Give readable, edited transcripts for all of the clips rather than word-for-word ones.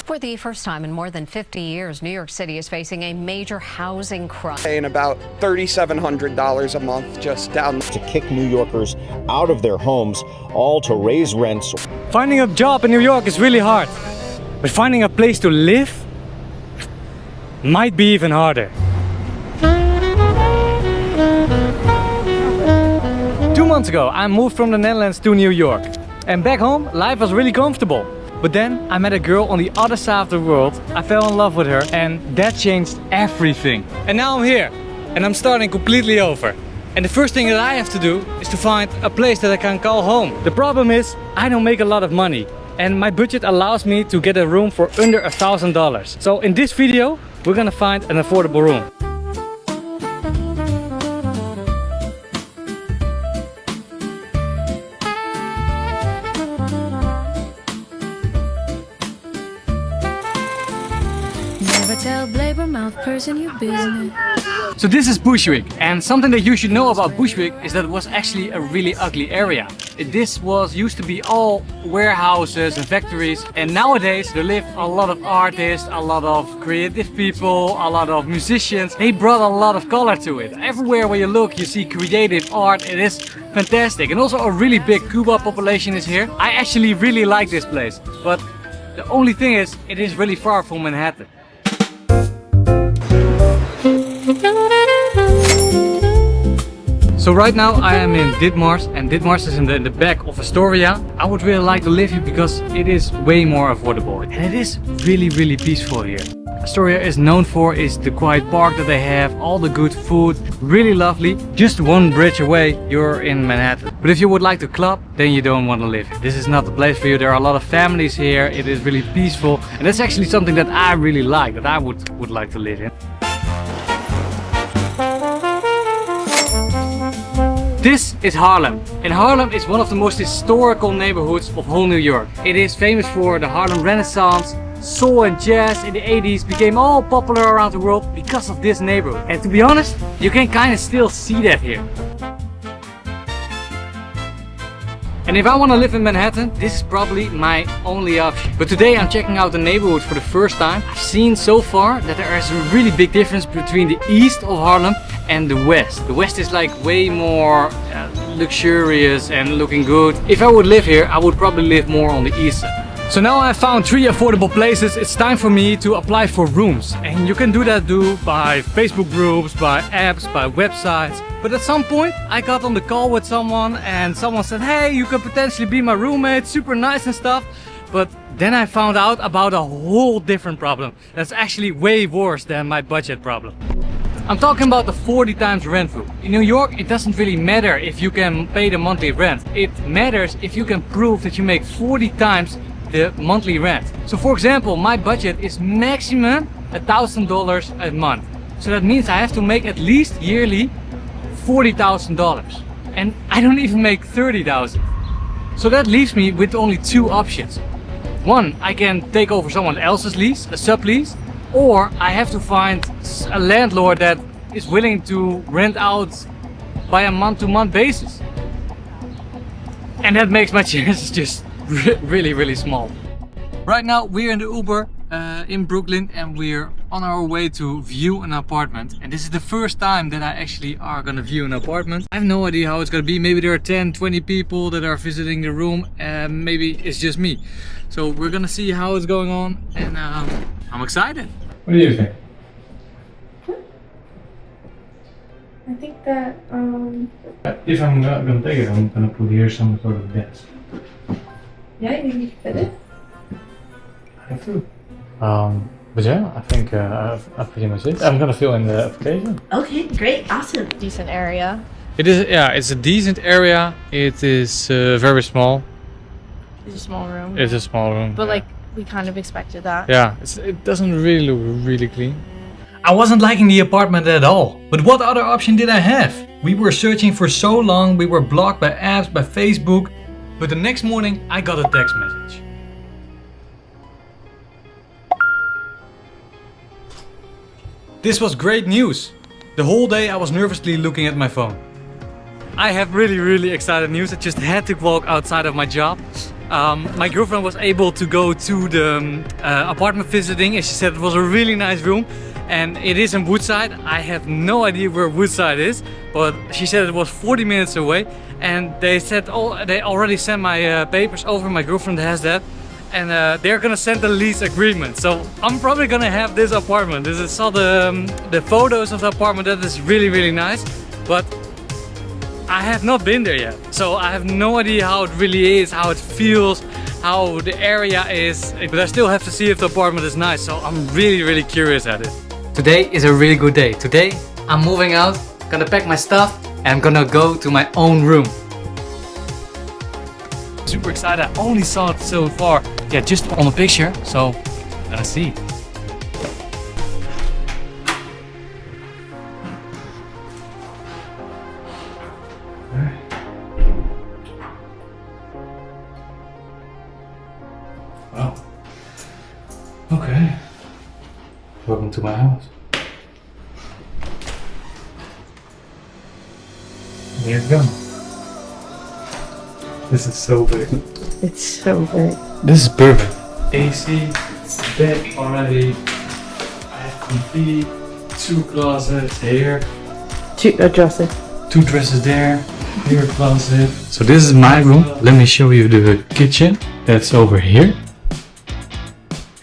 For the first time in more than 50 years, New York City is facing a major housing crunch. Paying about $3,700 a month just down to kick New Yorkers out of their homes, all to raise rents. Finding a job in New York is really hard, but finding a place to live might be even harder. 2 months ago, I moved from the Netherlands to New York. And back home, life was really comfortable. But then I met a girl on the other side of the world. I fell in love with her and that changed everything. And now I'm here and I'm starting completely over. And the first thing that I have to do is to find a place that I can call home. The problem is I don't make a lot of money and my budget allows me to get a room for under $1,000. So in this video, we're gonna find an affordable room. Never tell blabbermouth person your business. So this is Bushwick, and something that you should know about Bushwick is that it was actually a really ugly area. This used to be all warehouses and factories, and nowadays there live a lot of artists, a lot of creative people, a lot of musicians. They brought a lot of color to it. Everywhere where you look you see creative art. It is fantastic, and also a really big Cuba population is here. I actually really like this place, but the only thing is it is really far from Manhattan. So right now I am in Ditmars, and Ditmars is in the back of Astoria. I would really like to live here because it is way more affordable and it is really peaceful here. Astoria is known for is the quiet park that they have, all the good food, really lovely. Just one bridge away you're in Manhattan. But if you would like to club, then you don't want to live here. This is not the place for you. There are a lot of families here. It is really peaceful and that's actually something that I really like, that I would like to live in. This is Harlem, and Harlem is one of the most historical neighborhoods of whole New York. It is famous for the Harlem Renaissance. Soul and jazz in the 80s became all popular around the world because of this neighborhood. And to be honest, you can kind of still see that here. And if I want to live in Manhattan, this is probably my only option. But today I'm checking out the neighborhood for the first time. I've seen so far that there is a really big difference between the east of Harlem and the west. The west is like way more luxurious and looking good. If I would live here, I would probably live more on the east side. So now I found 3 affordable places. It's time for me to apply for rooms. And you can do that by Facebook groups, by apps, by websites. But at some point I got on the call with someone and someone said, hey, you could potentially be my roommate, super nice and stuff. But then I found out about a whole different problem. That's actually way worse than my budget problem. I'm talking about the 40 times rent rule. In New York, it doesn't really matter if you can pay the monthly rent. It matters if you can prove that you make 40 times the monthly rent. So for example, my budget is maximum $1,000 a month. So that means I have to make at least yearly $40,000. And I don't even make $30,000. So that leaves me with only 2 options. One, I can take over someone else's lease, a sublease. Or I have to find a landlord that is willing to rent out by a month-to-month basis. And that makes my chances just really small. Right now we're in the Uber in Brooklyn and we're on our way to view an apartment. And this is the first time that I actually are gonna view an apartment. I have no idea how it's gonna be. Maybe there are 10-20 people that are visiting the room and maybe it's just me. So we're gonna see how it's going on and I'm excited. What do you think? I think that If I'm not gonna take it, I'm gonna put here some sort of desk. yeah, you think you can fit it? I have to. But yeah, I think I pretty much it. I'm gonna fill in the application. Okay, great, awesome. Decent area. It is, yeah, it's a decent area. It is very small. It's a small room. It's a small room. But yeah. like, we kind of expected that. Yeah, it doesn't really look really clean. I wasn't liking the apartment at all. But what other option did I have? We were searching for so long, we were blocked by apps, by Facebook. But the next morning I got a text message. This was great news. The whole day I was nervously looking at my phone. I have really exciting news. I just had to walk outside of my job. My girlfriend was able to go to the apartment visiting, and she said it was a really nice room. And it is in Woodside. I have no idea where Woodside is, but she said it was 40 minutes away. And they said they already sent my papers over. My girlfriend has that, and they're gonna send the lease agreement. So I'm probably gonna have this apartment. I saw the photos of the apartment. That is really nice, but I have not been there yet. So I have no idea how it really is, how it feels, how the area is. But I still have to see if the apartment is nice. So I'm really curious at it. Today is a really good day. Today I'm moving out, gonna pack my stuff, and I'm gonna go to my own room. Super excited. I only saw it so far, yeah, just on the picture. So let's see. Wow. Okay. Welcome to my house. Here we go. This is so big. It's so big. This is perfect. AC, bed already. I have complete 2 closets here. 2 dresses. 2 dresses there. Here a closet. So this is my room. Let me show you the kitchen. That's over here.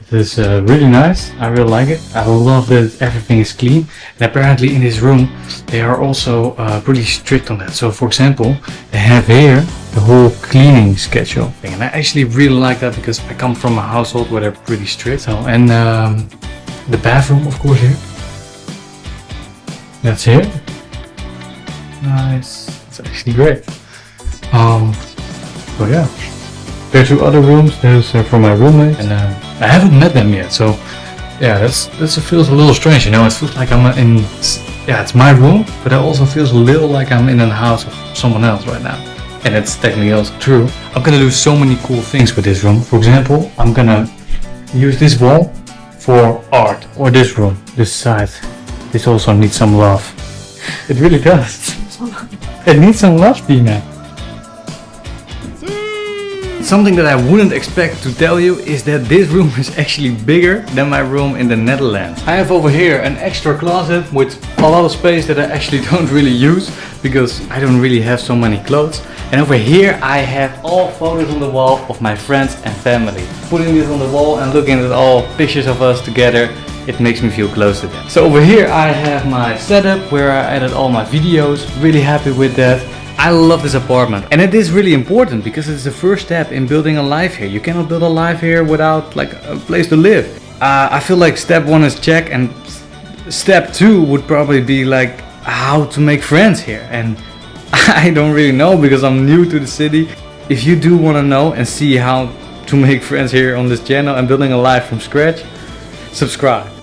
It is really nice. I really like it. I love that everything is clean. And apparently in this room they are also pretty strict on that. So for example, they have here the whole cleaning schedule thing. And I actually really like that because I come from a household where they're pretty strict. So, and the bathroom, of course, here. That's here. Nice. It's actually great. So yeah. There are 2 other rooms. There's for my roommate, and I haven't met them yet. So yeah, it feels a little strange, you know. It feels like I'm in, yeah, it's my room, but it also feels a little like I'm in a house of someone else right now. And it's technically also true. I'm gonna do so many cool things with this room. For example, I'm gonna use this wall for art, or this room, this side. This also needs some love. It really does. It needs some love, Tina. Something that I wouldn't expect to tell you is that this room is actually bigger than my room in the Netherlands. I have over here an extra closet with a lot of space that I actually don't really use because I don't really have so many clothes. And over here I have all photos on the wall of my friends and family. Putting this on the wall and looking at all pictures of us together, it makes me feel close to them. So over here I have my setup where I edit all my videos. Really happy with that. I love this apartment, and it is really important because it's the first step in building a life here. You cannot build a life here without like a place to live. I feel like step 1 is check, and step 2 would probably be like how to make friends here. And I don't really know because I'm new to the city. If you do want to know and see how to make friends here on this channel and building a life from scratch, subscribe.